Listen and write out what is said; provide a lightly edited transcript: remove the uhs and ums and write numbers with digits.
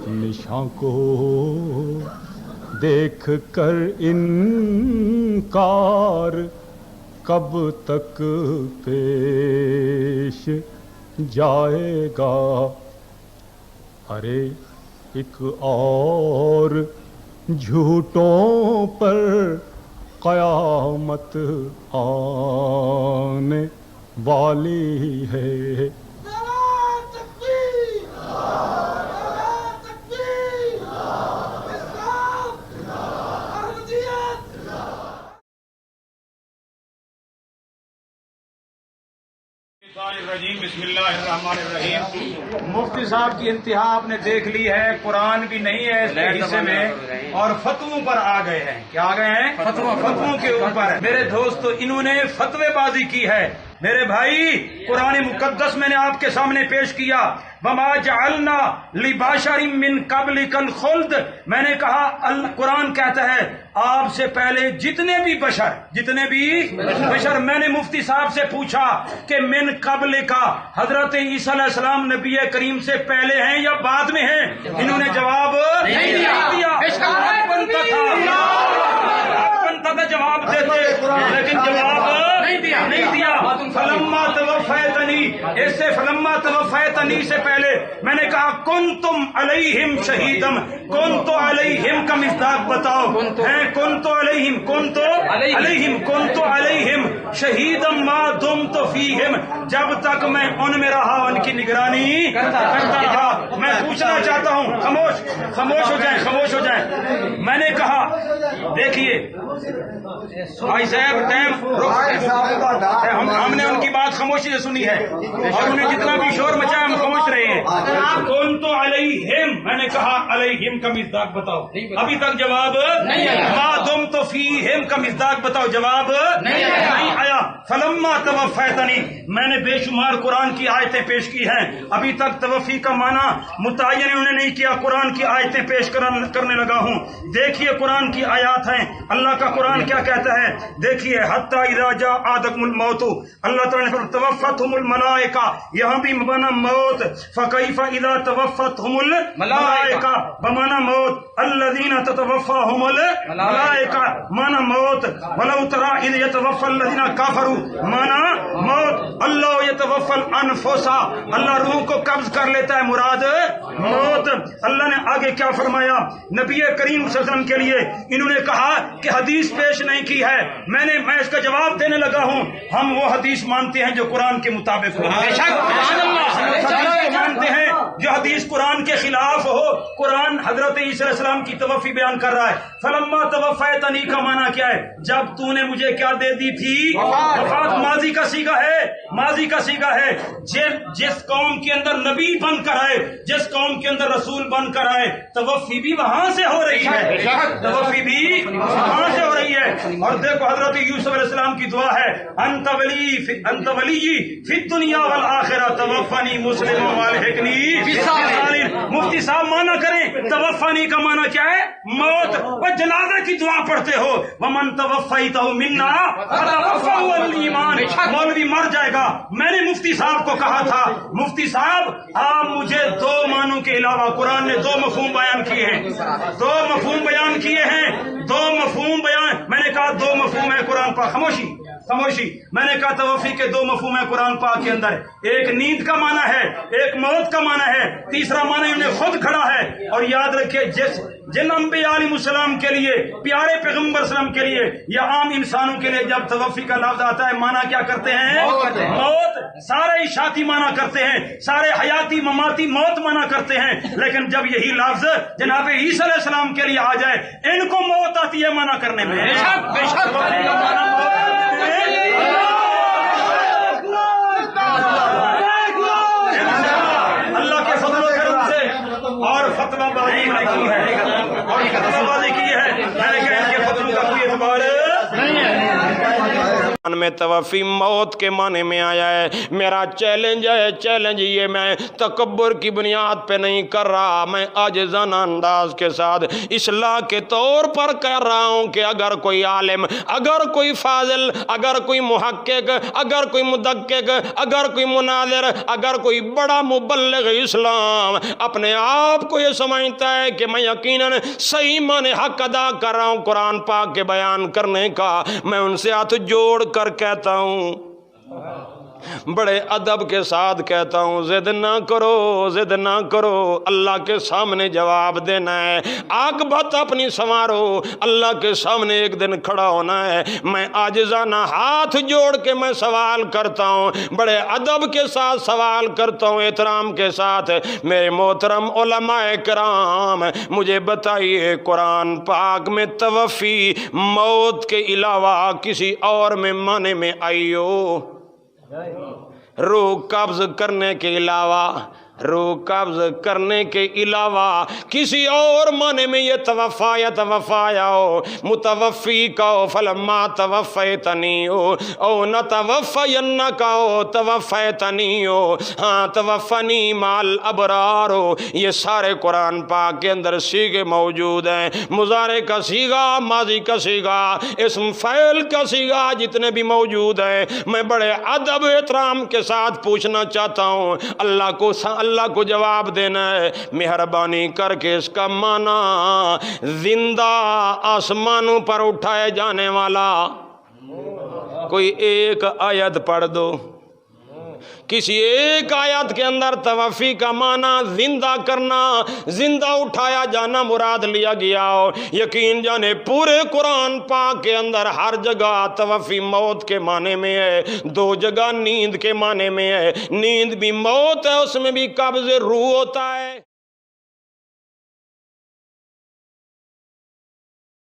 نشاں کو دیکھ کر انکار کب تک پیش جائے گا؟ ارے ایک اور جھوٹوں پر قیامت آنے والی ہے۔ بسم اللہ الرحمن الرحیم۔ مفتی صاحب کی انتہا آپ نے دیکھ لی ہے، قرآن بھی نہیں ہے اس کے حصے میں، اور فتووں پر آ گئے ہیں۔ کیا آ گئے ہیں؟ فتووں کے اوپر۔ میرے دوستو، انہوں نے فتوے بازی کی ہے۔ میرے بھائی، قرآن مقدس میں نے آپ کے سامنے پیش کیا، وَمَا جَعَلْنَا لِبَشَرٍ مِّن قَبْلِكَ الْخُلْدَ۔ میں نے کہا قرآن کہتا ہے آپ سے پہلے جتنے بھی بشر میں نے مفتی صاحب سے پوچھا کہ من قبل کا حضرت عیسیٰ علیہ السلام نبی کریم سے پہلے ہیں یا بعد میں ہیں؟ انہوں نے جواب نہیں دیا۔ بنتا تھا جواب دیتے، لیکن جواب نہیں دیا۔ فلما توفیتنی، اس سے فلما توفیتنی سے پہلے میں نے کہا کنتم علیہم شہیدم، کنتو علیہم کا مصداق بتاؤ ہے، کنتو علیہم شہیدم ما دمت فیہم، جب تک میں ان میں رہا ان کی نگرانی کرتا رہا۔ میں پوچھنا چاہتا ہوں، خاموش ہو جائیں۔ میں نے کہا دیکھیے بھائی صاحب، ہم نے ان کی بات خاموشی سے سنی ہے اور انہیں جتنا بھی شور مچایا ہم خاموش رہے ہیں۔ کون تو علیہم، میں نے کہا علیہم کا مصداق بتاؤ، ابھی تک جواب نہیں آیا۔ ما دم تو فیہم کا مصداق بتاؤ، جواب نہیں آیا۔ فلما توفیتنی، میں نے بے شمار قرآن کی آیتیں پیش کی ہیں، ابھی تک توفی کا معنی متعین انہوں نے نہیں کیا، قرآن کی آیتیں پیش کرنے لگا ہوں۔ دیکھیے قرآن کی آیات ہیں، اللہ کا قرآن کیا کہتا ہے، دیکھیے حتی اذا جاء احدکم الموت، اللہ تعالیٰ نے توفتہم الملائکہ، یہاں بھی بمعنی موت، فکیف اذا توفتہم الملائکہ بمعنی موت، الذین تتوفاہم الملائکہ معنی موت، ولو تری اذ یتوفی الذین کفروا معنی موت، اللہ یتوفی الانفس، اللہ روح کو قبض کر لیتا ہے، مراد موت۔ اللہ نے آگے کیا فرمایا نبی کریم صلی اللہ علیہ وسلم کے لیے؟ انہوں نے کہا کہ حدیث پیش نہیں کی ہے، میں اس کا جواب دینے لگا ہوں۔ ہم وہ حدیث مانتے ہیں جو قرآن کے مطابق ہو، حدیث کو مانتے ہیں جو حدیث قرآن کے خلاف ہو۔ قرآن حضرت عیسیٰ علیہ السلام کی توفی بیان کر رہا ہے۔ فلما توفیتنی کا معنی کیا ہے؟ جب تو نے مجھے کیا دے دی تھی؟ وفات ماضی کا صیغہ ہے۔ جس قوم کے اندر نبی بن کر آئے، جس قوم کے اندر رسول بن کر آئے، توفی بھی وہاں سے ہو رہی ہے، اور دیکھو حضرت یوسف علیہ السلام کی دعا ہے، انت ولی فی الدنیا والآخرہ توفنی مسلما والحقنی بالصالحین۔ مفتی صاحب معنی کریں، توفنی کا معنی کیا ہے؟ موت۔ وہ جنازے کی دعا پڑھتے ہو، ومن توفیتہ منا فتوفہ الایمان، مولوی مر جائے گا۔ میں نے مفتی صاحب کو کہا تھا، مفتی صاحب آپ مجھے دو معنوں کے علاوہ قرآن نے دو مفہوم بیان کیے ہیں، میں نے کہا دو مفہوم ہے قرآن پاک۔ خاموشی، میں نے کہا توفی کے دو مفہوم ہے قرآن پاک کے اندر، ایک نیند کا معنی ہے، ایک موت کا معنی ہے، تیسرا معنی انہیں خود کھڑا ہے۔ اور یاد رکھیے جن انبیاء علیہ السلام کے لیے، پیارے پیغمبر وسلم کے لیے یا عام انسانوں کے لیے جب توفی کا لفظ آتا ہے معنی کیا کرتے ہیں؟ موت۔ سارے اشاعتی معنی کرتے ہیں، سارے حیاتی مماتی موت معنی کرتے ہیں، لیکن جب یہی لفظ جناب عیسیٰ علیہ السلام کے لیے آ جائے ان کو موت آتی ہے معنی کرنے میں۔ اللہ کے فضل و کرم سے اور فتویٰ بازی کی ہے، میں نے کہا ان کے فتووں کا کوئی اعتبار نہیں ہے۔ میں توفی موت کے معنی میں آیا ہے۔ میرا چیلنج ہے، چیلنج یہ میں تکبر کی بنیاد پہ نہیں کر رہا، میں عاجزانہ انداز کے ساتھ اصلاح کے طور پر کہہ رہا ہوں کہ اگر کوئی عالم، اگر کوئی فاضل، اگر کوئی محقق، اگر کوئی مدقق، اگر کوئی مناظر، اگر کوئی بڑا مبلغ اسلام اپنے آپ کو یہ سمجھتا ہے کہ میں یقیناً صحیح معنی حق ادا کر رہا ہوں قرآن پاک کے بیان کرنے کا، میں ان سے ہاتھ جوڑ کر کہتا ہوں، بڑے ادب کے ساتھ کہتا ہوں، ضد نہ کرو، ضد نہ کرو، اللہ کے سامنے جواب دینا ہے، عاقبت اپنی سنوارو، اللہ کے سامنے ایک دن کھڑا ہونا ہے۔ میں عاجزانہ ہاتھ جوڑ کے میں سوال کرتا ہوں، بڑے ادب کے ساتھ سوال کرتا ہوں، احترام کے ساتھ، میرے محترم علماء کرام، مجھے بتائیے قرآن پاک میں توفی موت کے علاوہ کسی اور میں معنی میں آئی ہو؟ روح قبض کرنے کے علاوہ، روح قبض کرنے کے علاوہ کسی اور معنی میں یہ توفا یا توفایا ہو؟ متوفی کا ہو فلما توفیتنی ہو، او نہ توفین کا ہو توفیتنی ہو، ہاں توفنی مال ابرار ہو، یہ سارے قرآن پاک کے اندر صیغے موجود ہیں، مضارع کا صیغہ، ماضی کا صیغہ، اسم فعل کا صیغہ، جتنے بھی موجود ہیں، میں بڑے ادب احترام کے ساتھ پوچھنا چاہتا ہوں، اللہ کو جواب دینا ہے، مہربانی کر کے اس کا معنی زندہ آسمانوں پر اٹھائے جانے والا کوئی ایک آیت پڑھ دو۔ کسی ایک آیت کے اندر توفی کا معنی زندہ کرنا، زندہ اٹھایا جانا مراد لیا گیا ہو، یقین جانے پورے قرآن پاک کے اندر ہر جگہ توفی موت کے معنی میں ہے، دو جگہ نیند کے معنی میں ہے، نیند بھی موت ہے، اس میں بھی قبض روح ہوتا ہے۔